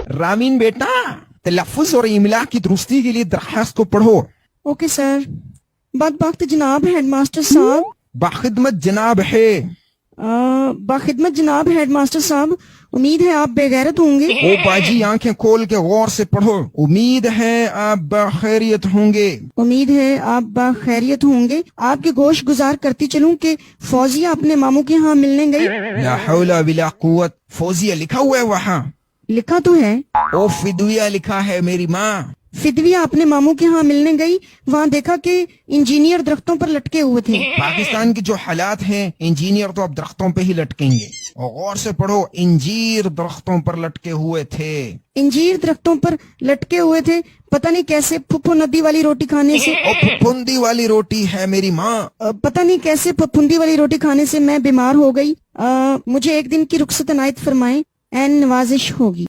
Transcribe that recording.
रामीन बेटा, तलफ़्फ़ुज़ और इमला की दुरुस्ती के लिए दरख्वास्त को पढ़ो। Okay sir. बदबख्त जनाब हेडमास्टर साहब। बाखिदमत जनाब है। बाखिदमत जनाब हेडमास्टर साहब, उम्मीद है आप बेगैरत होंगे। ओ बाजी, आंखें खोल के गौर से पढ़ो। उम्मीद है आप बखैरियत होंगे। उम्मीद है आप बखैरियत होंगे। आपके गोश गुजार करती चलूं कि फौजिया अपने मामू के यहाँ मिलने गई। ला हौला बिला कुव्वत। फौजिया लिखा हुआ है वहाँ। लिखा तो है। ओ फिदविया लिखा है मेरी माँ। फिदविया अपने मामू के यहाँ मिलने गई, वहाँ देखा कि इंजीनियर दरख्तों पर लटके हुए थे। पाकिस्तान के जो हालात हैं, इंजीनियर तो अब दरख्तों पे ही लटकेंगे। और गौर से पढ़ो, इंजीर दरख्तों पर लटके हुए थे। इंजीर दरख्तों पर लटके हुए थे, पता नहीं कैसे फुफ्फो नदी वाली रोटी खाने से। और फुफुंदी वाली रोटी है मेरी माँ। पता नहीं कैसे फफुंदी वाली रोटी खाने से मैं बीमार हो गई। मुझे एक दिन की रुखसत अनायत फरमाएं, एन नवाजिश होगी।